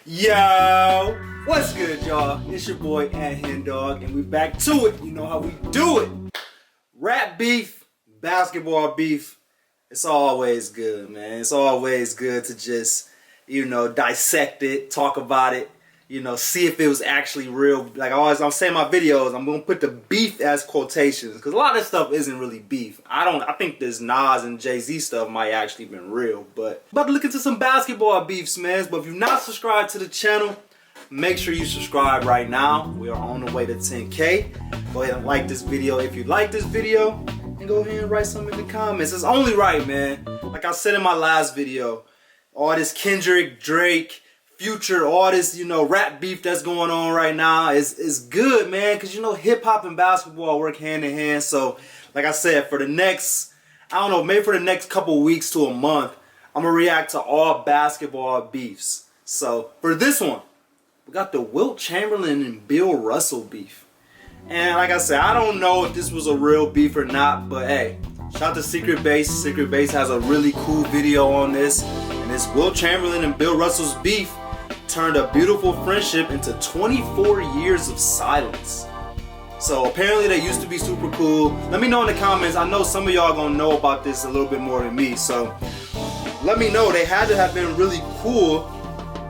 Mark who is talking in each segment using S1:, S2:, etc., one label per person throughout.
S1: Yo, what's good, y'all? It's your boy HenDawg, and we back to it. You know how we do it. Rap beef, basketball beef. It's always good, man. It's always good to just, dissect it, talk about it. See if it was actually real. Like I'm saying in my videos, I'm gonna put the beef as quotations because a lot of stuff isn't really beef. I think this Nas and Jay-Z stuff might actually been real. But about to look into some basketball beefs, man. But if you're not subscribed to the channel, make sure you subscribe right now. We are on the way to 10K. Go ahead and like this video if you like this video, and go ahead and write something in the comments. It's only right, man. Like I said in my last video, all this Kendrick, Drake, Future, all this, rap beef that's going on right now is good, man, because, hip-hop and basketball work hand in hand. So, like I said, for the next, maybe for the next couple weeks to a month, I'm going to react to all basketball beefs. So, for this one, we got the Wilt Chamberlain and Bill Russell beef. And like I said, I don't know if this was a real beef or not, but hey, shout out to Secret Base. Secret Base has a really cool video on this. And this Wilt Chamberlain and Bill Russell's beef turned a beautiful friendship into 24 years of silence. So apparently they used to be super cool. Let me know in the comments. I know some of y'all gonna know about this a little bit more than me. So let me know. They had to have been really cool,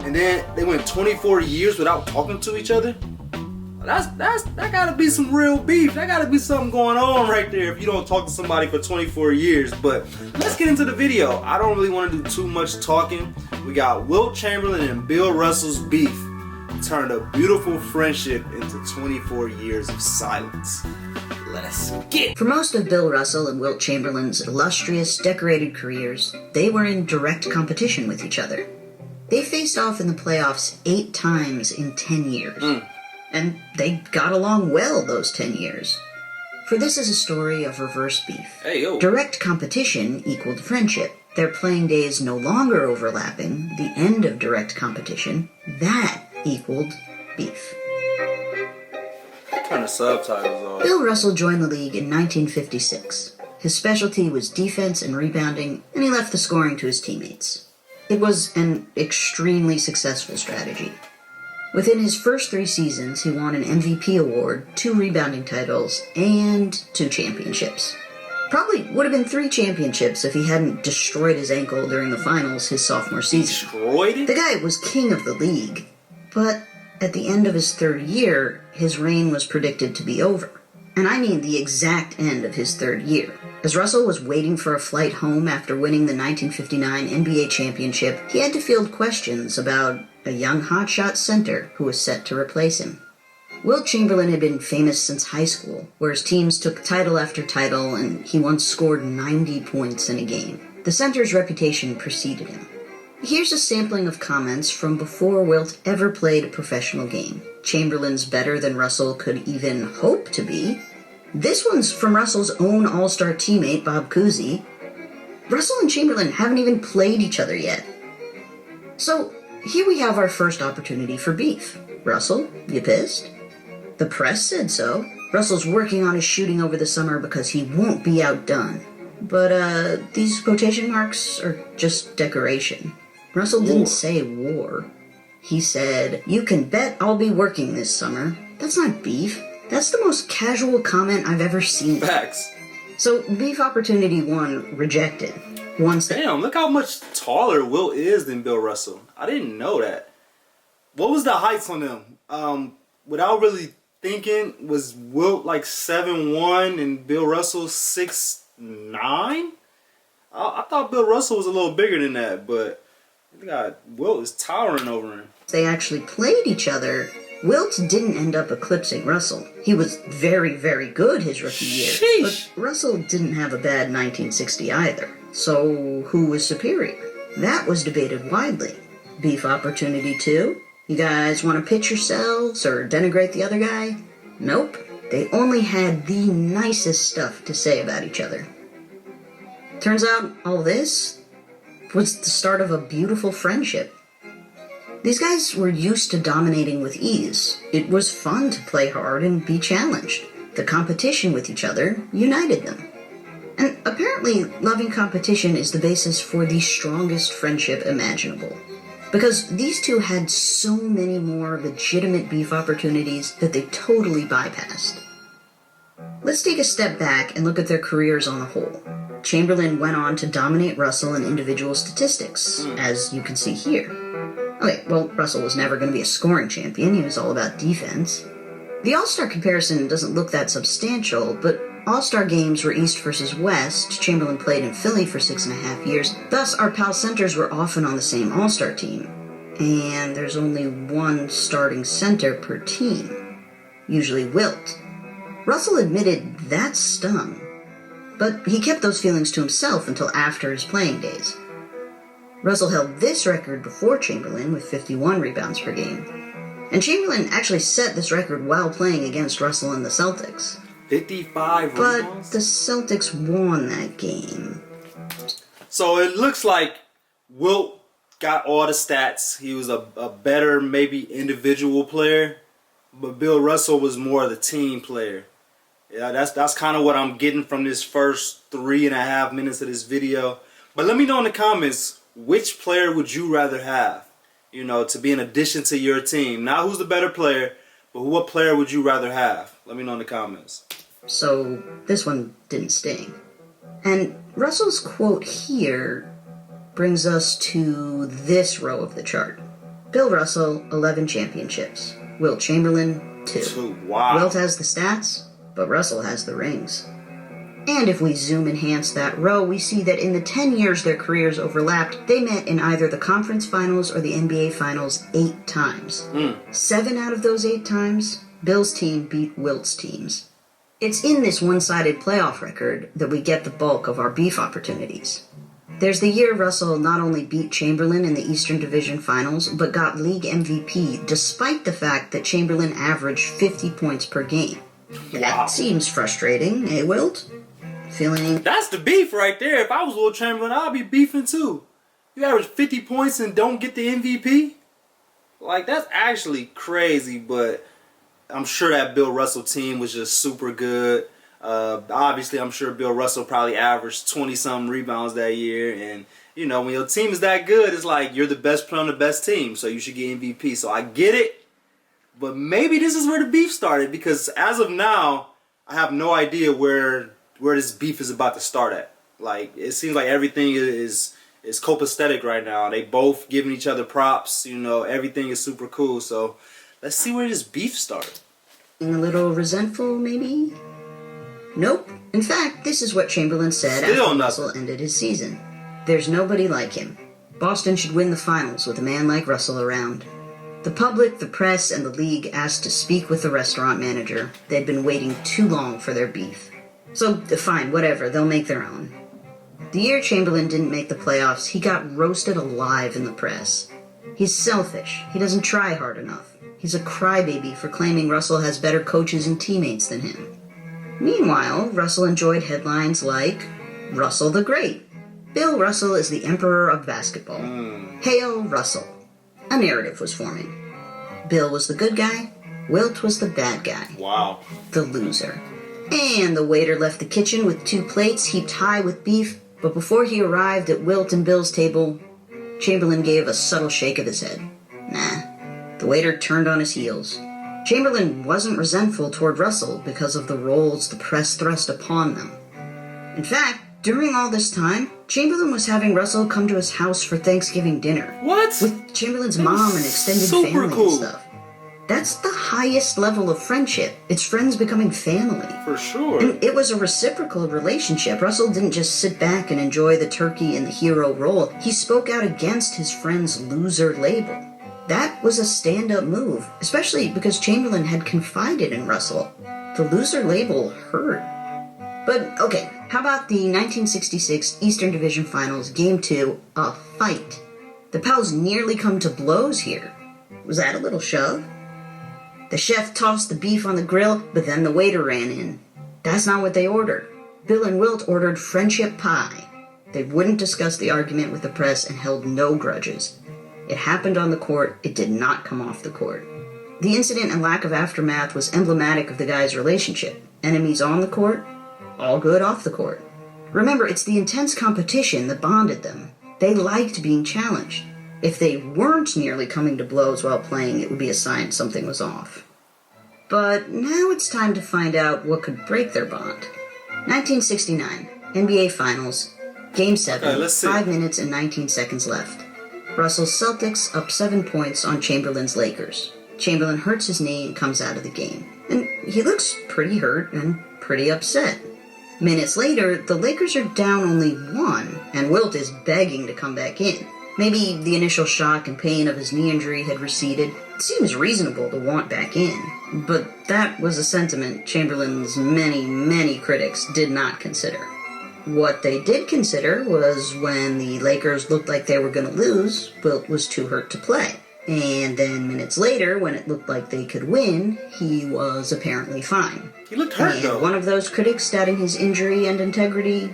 S1: and then they went 24 years without talking to each other. That gotta be some real beef. That gotta be something going on right there if you don't talk to somebody for 24 years. But let's get into the video. I don't really want to do too much talking. We got Wilt Chamberlain and Bill Russell's beef turned a beautiful friendship into 24 years of silence. Let's get.
S2: For most of Bill Russell and Wilt Chamberlain's illustrious, decorated careers, they were in direct competition with each other. They faced off in the playoffs 8 times in 10 years. And they got along well those 10 years. For this is a story of reverse beef.
S1: Hey, yo.
S2: Direct competition equaled friendship. Their playing days no longer overlapping, the end of direct competition, that equaled beef.
S1: Turn the subtitles off.
S2: Bill Russell joined the league in 1956. His specialty was defense and rebounding, and he left the scoring to his teammates. It was an extremely successful strategy. Within his first 3 seasons, he won an MVP award, 2 rebounding titles, and 2 championships. Probably would have been 3 championships if he hadn't destroyed his ankle during the finals his sophomore season.
S1: Destroyed it?
S2: The guy was king of the league, but at the end of his 3rd year, his reign was predicted to be over. And I mean the exact end of his 3rd year. As Russell was waiting for a flight home after winning the 1959 NBA championship, he had to field questions about a young hotshot center who was set to replace him. Wilt Chamberlain had been famous since high school, where his teams took title after title, and he once scored 90 points in a game. The center's reputation preceded him. Here's a sampling of comments from before Wilt ever played a professional game. Chamberlain's better than Russell could even hope to be. This one's from Russell's own all-star teammate, Bob Cousy. Russell and Chamberlain haven't even played each other yet. So, here we have our first opportunity for beef. Russell, you pissed? The press said so. Russell's working on his shooting over the summer because he won't be outdone. But, these quotation marks are just decoration. Russell didn't say war. He said, "You can bet I'll be working this summer." That's not beef. That's the most casual comment I've ever seen.
S1: Facts.
S2: So, beef opportunity 1 rejected.
S1: Damn, look how much taller Wilt is than Bill Russell. I didn't know that. What was the heights on them? Without really thinking, was Wilt like 7'1" and Bill Russell 6'9"? I thought Bill Russell was a little bigger than that, but Wilt is towering over him.
S2: They actually played each other. Wilt didn't end up eclipsing Russell. He was very, very good his rookie year.
S1: Sheesh.
S2: But Russell didn't have a bad 1960 either. So, who was superior? That was debated widely. Beef opportunity 2? You guys want to pitch yourselves or denigrate the other guy? Nope. They only had the nicest stuff to say about each other. Turns out all this was the start of a beautiful friendship. These guys were used to dominating with ease. It was fun to play hard and be challenged. The competition with each other united them. And apparently, loving competition is the basis for the strongest friendship imaginable. Because these two had so many more legitimate beef opportunities that they totally bypassed. Let's take a step back and look at their careers on the whole. Chamberlain went on to dominate Russell in individual statistics, as you can see here. Okay, well, Russell was never going to be a scoring champion. He was all about defense. The All-Star comparison doesn't look that substantial, but All-Star games were East versus West. Chamberlain played in Philly for 6.5 years. Thus, our pal centers were often on the same All-Star team. And there's only one starting center per team, usually Wilt. Russell admitted that stung, but he kept those feelings to himself until after his playing days. Russell held this record before Chamberlain with 51 rebounds per game. And Chamberlain actually set this record while playing against Russell and the Celtics.
S1: 55
S2: But
S1: rebounds?
S2: the Celtics won that game.
S1: So it looks like Wilt got all the stats. He was a better, maybe, individual player. But Bill Russell was more of the team player. Yeah, that's kind of what I'm getting from this first 3.5 minutes of this video. But let me know in the comments, which player would you rather have? You know, to be an addition to your team. Not who's the better player, but what player would you rather have? Let me know in the comments.
S2: So this one didn't sting. And Russell's quote here brings us to this row of the chart. Bill Russell, 11 championships. Wilt Chamberlain, 2.
S1: Wow.
S2: Wilt has the stats, but Russell has the rings. And if we zoom enhance that row, we see that in the 10 years their careers overlapped, they met in either the conference finals or the NBA finals 8 times. 7 out of those 8 times, Bill's team beat Wilt's teams. It's in this one-sided playoff record that we get the bulk of our beef opportunities. There's the year Russell not only beat Chamberlain in the Eastern Division Finals, but got league MVP despite the fact that Chamberlain averaged 50 points per game.
S1: Wow.
S2: That seems frustrating, eh, Wilt? Feeling...
S1: That's the beef right there. If I was Wilt Chamberlain, I'd be beefing too. You average 50 points and don't get the MVP? Like, that's actually crazy, but I'm sure that Bill Russell team was just super good. Obviously, I'm sure Bill Russell probably averaged 20-something rebounds that year. And, you know, when your team is that good, it's like you're the best player on the best team, so you should get MVP. So I get it, but maybe this is where the beef started, because as of now, I have no idea where this beef is about to start at. Like, it seems like everything is copacetic right now. They both giving each other props. You know, everything is super cool. So let's see where this beef started.
S2: A little resentful, maybe? Nope. In fact, this is what Chamberlain said after Russell ended his season. There's nobody like him. Boston should win the finals with a man like Russell around. The public, the press, and the league asked to speak with the restaurant manager. They'd been waiting too long for their beef. So, fine, whatever, they'll make their own. The year Chamberlain didn't make the playoffs, he got roasted alive in the press. He's selfish. He doesn't try hard enough. He's a crybaby for claiming Russell has better coaches and teammates than him. Meanwhile, Russell enjoyed headlines like, Russell the Great. Bill Russell is the emperor of basketball. Hail Russell. A narrative was forming. Bill was the good guy. Wilt was the bad guy.
S1: Wow.
S2: The loser. And the waiter left the kitchen with 2 plates heaped high with beef, but before he arrived at Wilt and Bill's table, Chamberlain gave a subtle shake of his head. Nah. The waiter turned on his heels. Chamberlain wasn't resentful toward Russell because of the roles the press thrust upon them. In fact, during all this time, Chamberlain was having Russell come to his house for Thanksgiving dinner.
S1: What?
S2: With Chamberlain's mom and extended family and stuff. That's the highest level of friendship. It's friends becoming family.
S1: For sure.
S2: And it was a reciprocal relationship. Russell didn't just sit back and enjoy the turkey and the hero role. He spoke out against his friend's loser label. That was a stand-up move, especially because Chamberlain had confided in Russell. The loser label hurt. But, okay, how about the 1966 Eastern Division Finals Game 2, a fight? The pals nearly come to blows here. Was that a little shove? The chef tossed the beef on the grill, but then the waiter ran in. That's not what they ordered. Bill and Wilt ordered friendship pie. They wouldn't discuss the argument with the press and held no grudges. It happened on the court, it did not come off the court. The incident and lack of aftermath was emblematic of the guys' relationship. Enemies on the court, all good off the court. Remember, it's the intense competition that bonded them. They liked being challenged. If they weren't nearly coming to blows while playing, it would be a sign something was off. But now it's time to find out what could break their bond. 1969, NBA Finals, Game 7,
S1: Okay, let's see.
S2: 5 minutes and 19 seconds left. Russell's Celtics up 7 points on Chamberlain's Lakers. Chamberlain hurts his knee and comes out of the game. And he looks pretty hurt and pretty upset. Minutes later, the Lakers are down only 1, and Wilt is begging to come back in. Maybe the initial shock and pain of his knee injury had receded. It seems reasonable to want back in, but that was a sentiment Chamberlain's many critics did not consider. What they did consider was when the Lakers looked like they were going to lose, Wilt was too hurt to play. And then minutes later, when it looked like they could win, he was apparently fine.
S1: He looked hurt, though.
S2: One of those critics doubting his injury and integrity,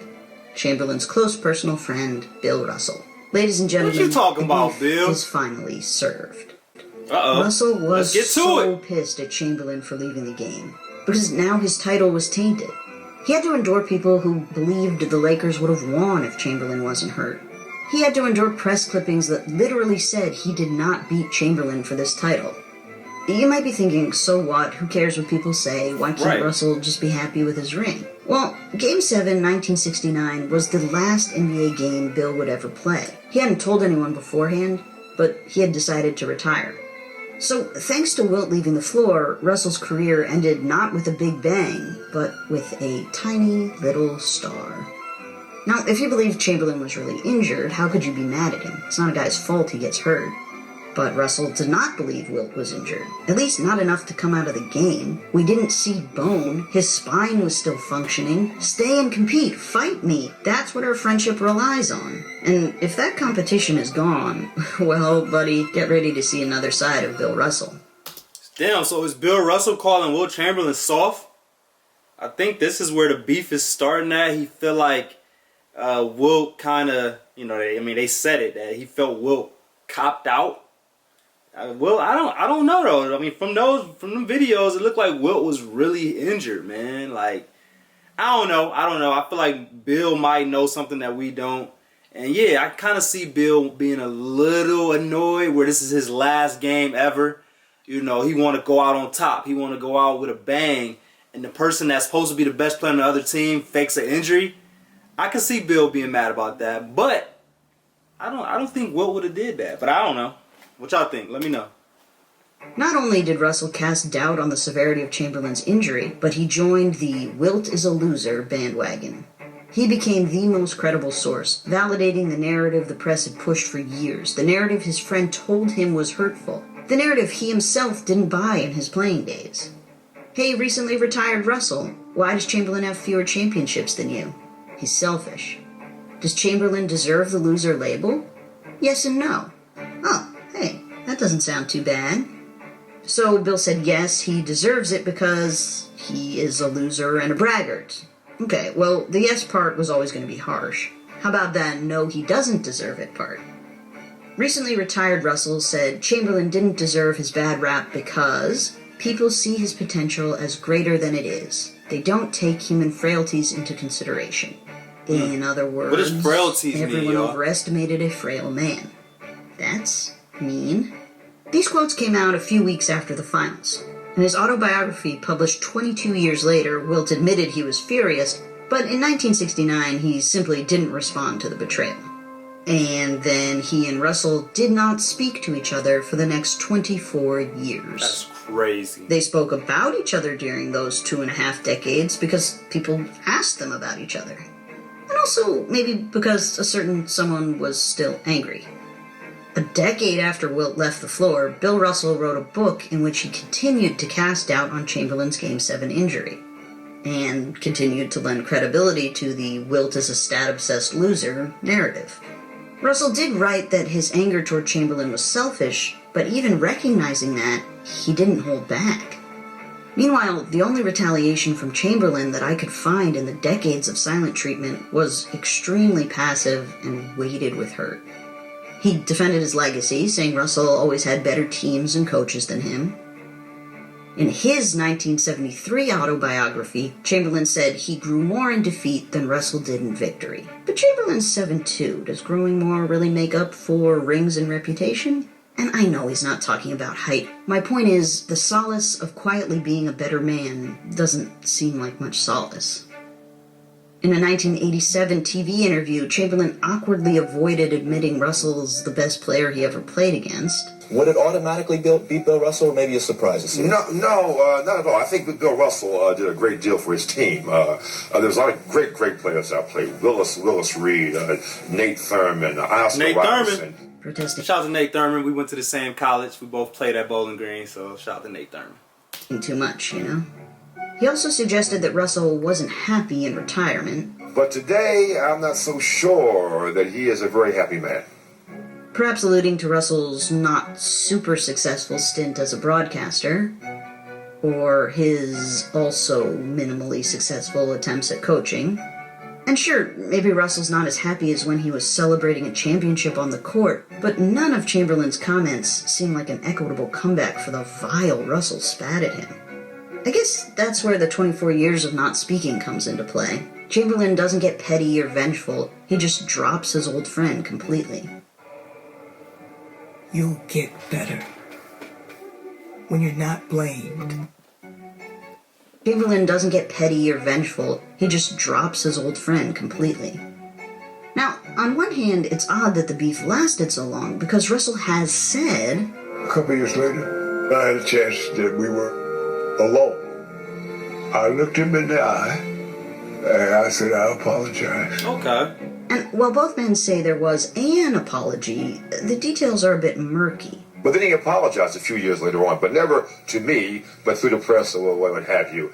S2: Chamberlain's close personal friend, Bill Russell. Ladies and gentlemen,
S1: what you talking about,
S2: the
S1: Bill?
S2: beef is finally served.
S1: Uh-oh.
S2: Russell was
S1: Let's get to
S2: so
S1: it.
S2: pissed at Chamberlain for leaving the game, because now his title was tainted. He had to endure people who believed the Lakers would have won if Chamberlain wasn't hurt. He had to endure press clippings that literally said he did not beat Chamberlain for this title. You might be thinking, so what? Who cares what people say? Why can't Russell just be happy with his ring? Well, Game 7, 1969 was the last NBA game Bill would ever play. He hadn't told anyone beforehand, but he had decided to retire. So, thanks to Wilt leaving the floor, Russell's career ended not with a big bang, but with a tiny little star. Now, if you believe Chamberlain was really injured, how could you be mad at him? It's not a guy's fault he gets hurt. But Russell did not believe Wilt was injured. At least not enough to come out of the game. We didn't see bone. His spine was still functioning. Stay and compete. Fight me. That's what our friendship relies on. And if that competition is gone, well, buddy, get ready to see another side of Bill Russell.
S1: Damn, so is Bill Russell calling Wilt Chamberlain soft? I think this is where the beef is starting at. He feel like Wilt kind of, they said it, that he felt Wilt copped out. Well, I don't know though. I mean, from them videos, it looked like Wilt was really injured, man. Like, I don't know. I feel like Bill might know something that we don't. And yeah, I kind of see Bill being a little annoyed where this is his last game ever. He want to go out on top. He want to go out with a bang. And the person that's supposed to be the best player on the other team fakes an injury. I can see Bill being mad about that, but I don't think Wilt would have did that. But I don't know. What y'all think? Let me know.
S2: Not only did Russell cast doubt on the severity of Chamberlain's injury, but he joined the Wilt is a loser bandwagon. He became the most credible source, validating the narrative the press had pushed for years, the narrative his friend told him was hurtful, the narrative he himself didn't buy in his playing days. Hey, recently retired Russell, why does Chamberlain have fewer championships than you? He's selfish. Does Chamberlain deserve the loser label? Yes and no. Oh. Hey, that doesn't sound too bad. So Bill said yes, he deserves it because he is a loser and a braggart. Okay, well, the yes part was always going to be harsh. How about that no, he doesn't deserve it part? Recently retired Russell said Chamberlain didn't deserve his bad rap because people see his potential as greater than it is. They don't take human frailties into consideration. In other words,
S1: what does frailties mean,
S2: everyone
S1: y'all?
S2: overestimated a frail man. That's mean. These quotes came out a few weeks after the finals. In his autobiography, published 22 years later, Wilt admitted he was furious, but in 1969 he simply didn't respond to the betrayal. And then he and Russell did not speak to each other for the next 24 years.
S1: That's crazy.
S2: They spoke about each other during those 2.5 decades because people asked them about each other. And also maybe because a certain someone was still angry. A decade after Wilt left the floor, Bill Russell wrote a book in which he continued to cast doubt on Chamberlain's Game 7 injury, and continued to lend credibility to the Wilt is a stat-obsessed loser narrative. Russell did write that his anger toward Chamberlain was selfish, but even recognizing that, he didn't hold back. Meanwhile, the only retaliation from Chamberlain that I could find in the decades of silent treatment was extremely passive and weighted with hurt. He defended his legacy, saying Russell always had better teams and coaches than him. In his 1973 autobiography, Chamberlain said he grew more in defeat than Russell did in victory. But Chamberlain's 7'2". Does growing more really make up for rings and reputation? And I know he's not talking about height. My point is, the solace of quietly being a better man doesn't seem like much solace. In a 1987 TV interview, Chamberlain awkwardly avoided admitting Russell's the best player he ever played against.
S3: Would it automatically beat Bill Russell, or maybe a surprise?
S4: No, not at all. I think that Bill Russell did a great deal for his team. There's a lot of great players out played. Willis Reed, Nate Thurman, Oscar
S1: Nate
S4: Robertson.
S1: Thurman.
S2: Protesting
S1: Shout out to Nate Thurman. We went to the same college. We both played at Bowling Green, so shout out to Nate Thurman.
S2: too much, you know? He also suggested that Russell wasn't happy in retirement.
S4: But today, I'm not so sure that he is a very happy man.
S2: Perhaps alluding to Russell's not super successful stint as a broadcaster, or his also minimally successful attempts at coaching. And sure, maybe Russell's not as happy as when he was celebrating a championship on the court, but none of Chamberlain's comments seem like an equitable comeback for the vile Russell spat at him. I guess that's where the 24 years of not speaking comes into play. Chamberlain doesn't get petty or vengeful, he just drops his old friend completely.
S5: You'll get better when you're not blamed.
S2: Chamberlain doesn't get petty or vengeful, he just drops his old friend completely. Now, on one hand, it's odd that the beef lasted so long, because Russell has said...
S6: A couple years later, I had a chance that we were alone. I looked him in the eye, and I said, I apologize.
S1: Okay.
S2: And while both men say there was an apology, the details are a bit murky.
S4: But then he apologized a few years later on, but never to me, but through the press or what have you.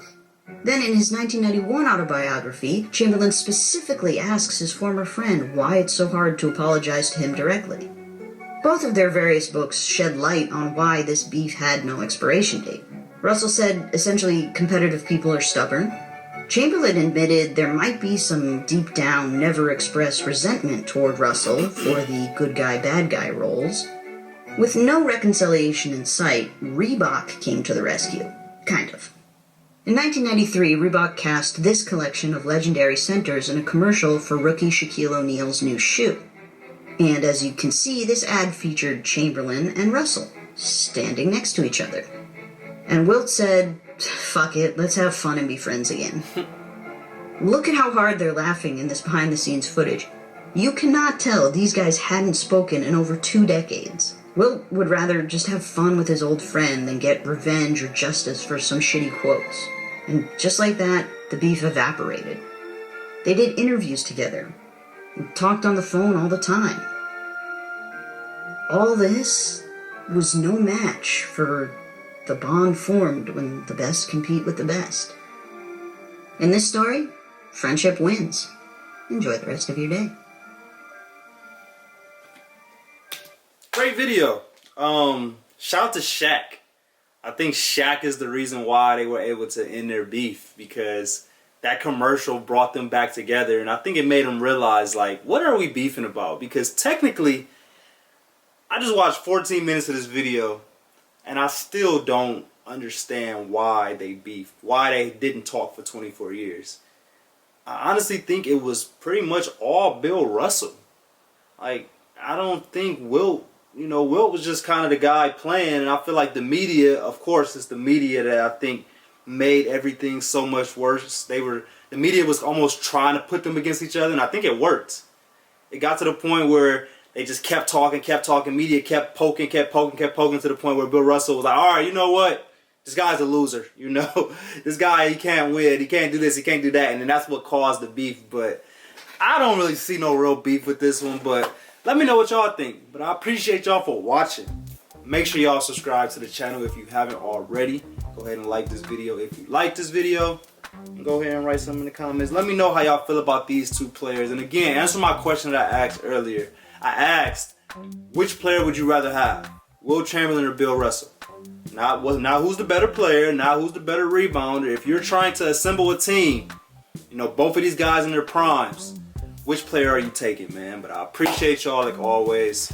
S2: Then in his 1991 autobiography, Chamberlain specifically asks his former friend why it's so hard to apologize to him directly. Both of their various books shed light on why this beef had no expiration date. Russell said, essentially, competitive people are stubborn. Chamberlain admitted there might be some deep down, never expressed resentment toward Russell for the good guy, bad guy roles. With no reconciliation in sight, Reebok came to the rescue. Kind of. In 1993, Reebok cast this collection of legendary centers in a commercial for rookie Shaquille O'Neal's new shoe. And as you can see, this ad featured Chamberlain and Russell, standing next to each other. And Wilt said, fuck it, let's have fun and be friends again. Look at how hard they're laughing in this behind-the-scenes footage. You cannot tell these guys hadn't spoken in over 2 decades. Wilt would rather just have fun with his old friend than get revenge or justice for some shitty quotes. And just like that, the beef evaporated. They did interviews together, and talked on the phone all the time. All this was no match for the bond formed when the best compete with the best. In this story, friendship wins. Enjoy the rest of your day.
S1: Great video. Shout out to Shaq. I think Shaq is the reason why they were able to end their beef, because that commercial brought them back together, and I think it made them realize, like, what are we beefing about? Because technically, I just watched 14 minutes of this video, and I still don't understand why they beefed, why they didn't talk for 24 years. I honestly think it was pretty much all Bill Russell. Like, I don't think Wilt was just kind of the guy playing, and I feel like the media, of course, it's the media that I think made everything so much worse. The media was almost trying to put them against each other, and I think it worked. It got to the point where they just kept talking, media kept poking to the point where Bill Russell was like, all right, you know what? This guy's a loser, you know? This guy, he can't win, he can't do this, he can't do that, and then that's what caused the beef. But I don't really see no real beef with this one, but let me know what y'all think. But I appreciate y'all for watching. Make sure y'all subscribe to the channel if you haven't already. Go ahead and like this video if you like this video. And go ahead and write something in the comments. Let me know how y'all feel about these two players. And again, answer my question that I asked earlier. I asked, which player would you rather have? Wilt Chamberlain or Bill Russell? Not who's the better player, not who's the better rebounder. If you're trying to assemble a team, you know, both of these guys in their primes, which player are you taking, man? But I appreciate y'all like always.